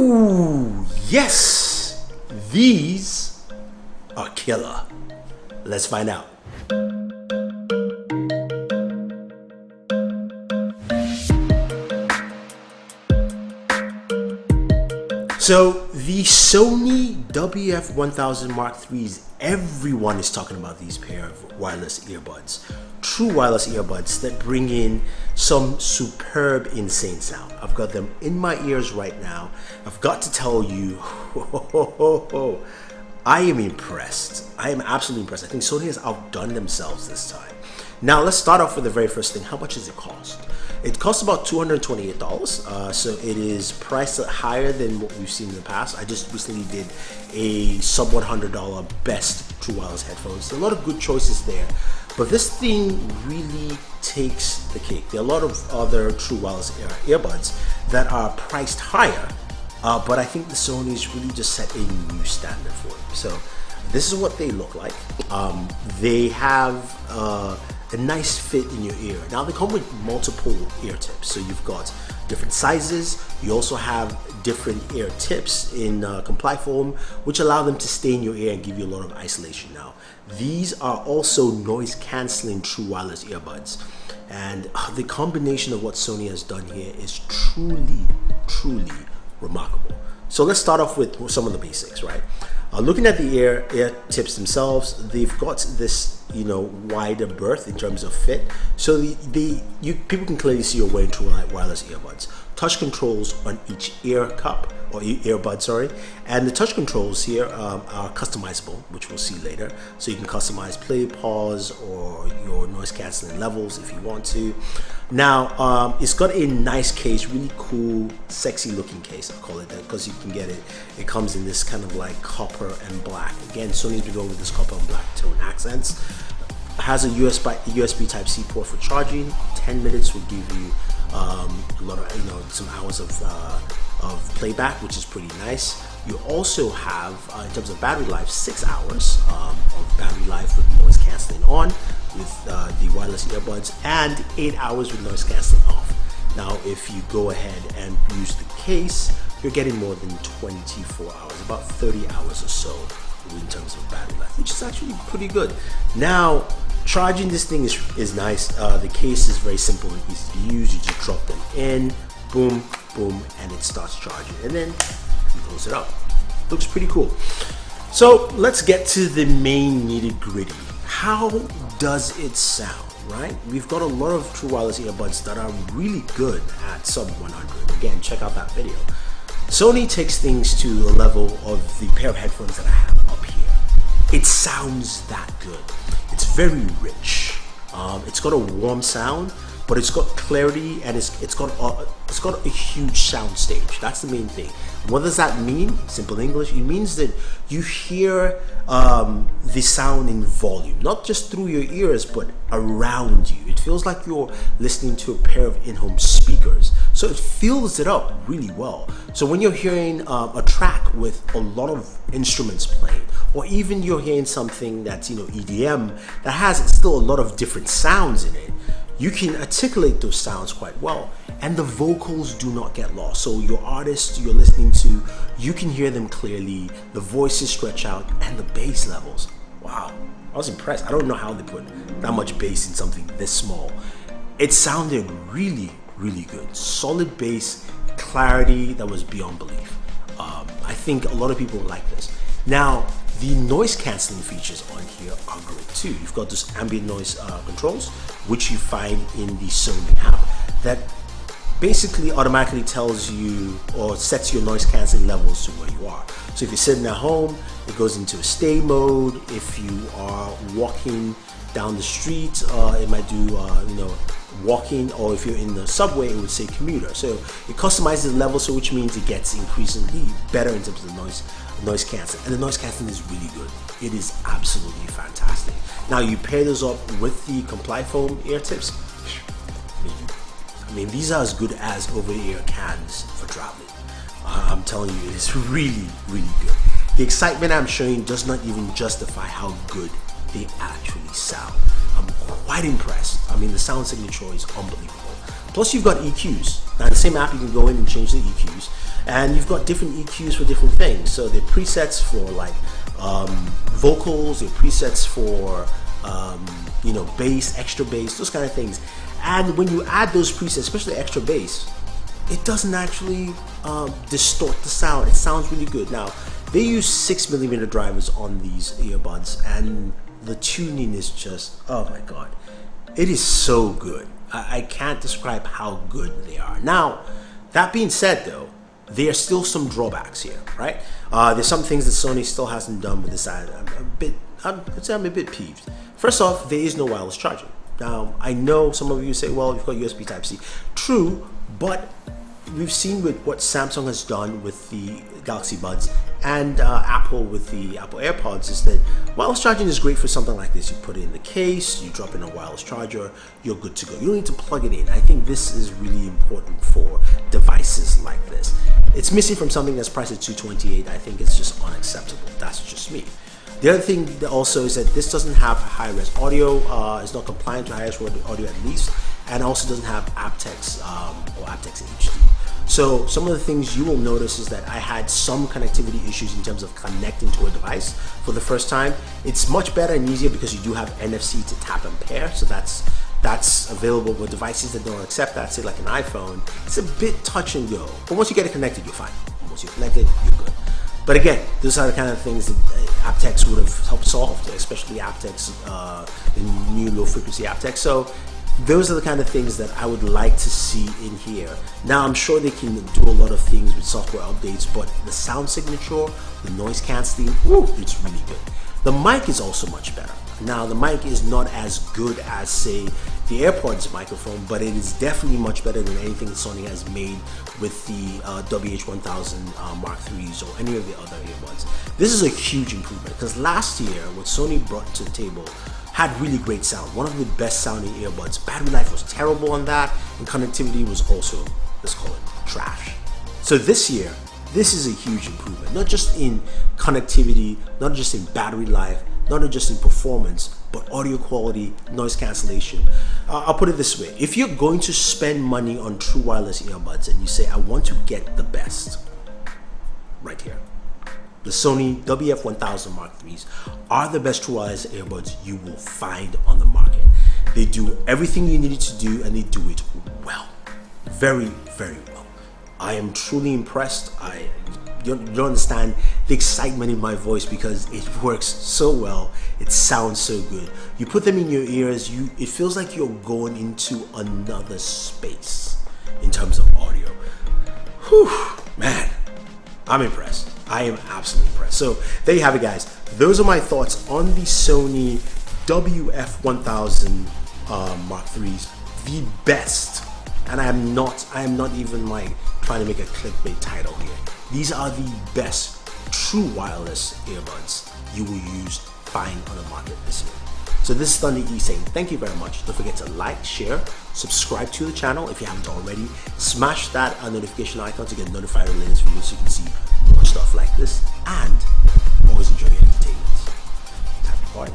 Ooh, yes! These are killer. Let's find out. So the Sony WF-1000 everyone is talking about these pair of wireless earbuds. True wireless earbuds that bring in some superb, insane sound. I've got them in my ears right now. I've got to tell you, I am impressed. I am absolutely impressed. I think Sony has outdone themselves this time. Now let's start off with the very first thing. How much does it cost? It costs about $228, so it is priced higher than what we've seen in the past. I just recently did a sub $100 best true wireless headphones. There are a lot of good choices there, but this thing really takes the cake. There are a lot of other true wireless earbuds that are priced higher, but I think the Sony's really just set a new standard for them. So this is what they look like. They have a nice fit in your ear. Now they come with multiple ear tips, so you've got different sizes. You also have different ear tips in comply foam, which allow them to stay in your ear and give you a lot of isolation. Now these are also noise canceling true wireless earbuds, and the combination of what Sony has done here is truly remarkable. So let's start off with some of the basics, right? Looking at the ear tips themselves, they've got this, wider berth in terms of fit, so people can clearly see your way into wireless earbuds. Touch controls on each ear cup or earbud, sorry, and the touch controls here are customizable, which we'll see later. So you can customize play, pause, or your noise canceling levels if you want to. Now it's got a nice case, really cool, sexy looking case. I call it that because you can get it. It comes in this kind of like copper and black. Again, Sony to go with this copper and black tone accents. Has a USB Type-C port for charging. 10 minutes will give you a lot of some hours of playback, which is pretty nice. You also have in terms of battery life, 6 hours of battery life with noise canceling on with the wireless earbuds, and 8 hours with noise canceling off. Now if you go ahead and use the case, you're getting more than 24 hours, about 30 hours or so in terms of battery life, which is actually pretty good. Now charging this thing is nice. The case is very simple and easy to use. You just drop them in, boom, boom, and it starts charging, and then you close it up. Looks pretty cool. So let's get to the main nitty gritty. How does it sound, right? We've got a lot of true wireless earbuds that are really good at sub 100. Again, check out that video. Sony takes things to a level of the pair of headphones that I have up here. It sounds that good. It's very rich. It's got a warm sound, but it's got clarity, and it's got a huge sound stage. That's the main thing. What does that mean? Simple English. It means that you hear the sound in volume, not just through your ears, but around you. It feels like you're listening to a pair of in-home speakers. So it fills it up really well. So when you're hearing a track with a lot of instruments playing, or even you're hearing something that's EDM that has still a lot of different sounds in it, you can articulate those sounds quite well, and the vocals do not get lost. So your artist you're listening to, you can hear them clearly, the voices stretch out, and the bass levels. Wow, I was impressed. I don't know how they put that much bass in something this small. It sounded really good. Solid bass, clarity that was beyond belief. I think a lot of people like this. Now, the noise cancelling features on here are great too. You've got those ambient noise controls, which you find in the Sony app, that basically automatically tells you or sets your noise cancelling levels to where you are. So if you're sitting at home, it goes into a stay mode. If you are walking down the street, it might do walking, or if you're in the subway, it would say commuter. So it customizes the level, so which means it gets increasingly better in terms of the noise cancelling, and the noise cancelling is really good. It is absolutely fantastic. Now you pair those up with the comply foam ear tips. I mean, these are as good as over-ear cans for traveling. I'm telling you, it is really good. The excitement I'm showing does not even justify how good they actually sound. I'm quite impressed. I mean, the sound signature is unbelievable. Plus, you've got EQs. Now, in the same app, you can go in and change the EQs. And you've got different EQs for different things. So there are presets for like vocals, there are presets for you know, bass, extra bass, those kind of things. And when you add those presets, especially extra bass, it doesn't actually distort the sound. It sounds really good. Now, they use 6mm drivers on these earbuds, and the tuning is just, oh my God. It is so good. I can't describe how good they are. Now, that being said though, there are still some drawbacks here, right? There's some things that Sony still hasn't done with this. I'm a bit peeved. First off, there is no wireless charging. Now, I know some of you say, well, you've got USB Type-C. True, but we've seen with what Samsung has done with the Galaxy Buds and Apple with the Apple AirPods is that wireless charging is great for something like this. You put it in the case, you drop in a wireless charger, you're good to go. You don't need to plug it in. I think this is really important for devices like this. It's missing from something that's priced at $228. I think it's just unacceptable. That's just me. The other thing also is that this doesn't have high-res audio. It's not compliant to high-res audio at least, and also doesn't have aptX or aptX HD. So some of the things you will notice is that I had some connectivity issues in terms of connecting to a device for the first time. It's much better and easier because you do have NFC to tap and pair, so that's available with devices that don't accept that, say like an iPhone. It's a bit touch and go, but once you get it connected, you're fine. Once you're connected, you're good. But again, those are the kind of things that aptX would have helped solve, especially aptX, the new low frequency aptX. So those are the kind of things that I would like to see in here. Now, I'm sure they can do a lot of things with software updates, but the sound signature, the noise canceling, it's really good. The mic is also much better. Now, the mic is not as good as, say, the AirPods microphone, but it is definitely much better than anything Sony has made with the WH-1000 Mark IIIs or any of the other earbuds. This is a huge improvement because last year, what Sony brought to the table had really great sound. One of the best sounding earbuds. Battery life was terrible on that, and connectivity was also, let's call it, trash. So this year, this is a huge improvement, not just in connectivity, not just in battery life, not just in performance, but audio quality, noise cancellation. I'll put it this way. If you're going to spend money on true wireless earbuds and you say, I want to get the best, right here. The Sony WF-1000 Mark IIIs are the best true wireless earbuds you will find on the market. They do everything you need it to do, and they do it well. Very, very well. I am truly impressed. You don't understand the excitement in my voice because it works so well. It sounds so good. You put them in your ears, it feels like you're going into another space in terms of audio. Whew, man, I'm impressed. I am absolutely impressed. So there you have it, guys. Those are my thoughts on the Sony WF-1000 Mark IIIs, the best. And I am not even like trying to make a clickbait title here. These are the best true wireless earbuds you will find on the market this year. So this is Thunder E saying thank you very much. Don't forget to like, share, subscribe to the channel if you haven't already. Smash that notification icon to get notified of the latest videos so you can see more stuff like this. And always enjoy your entertainment. Happy party.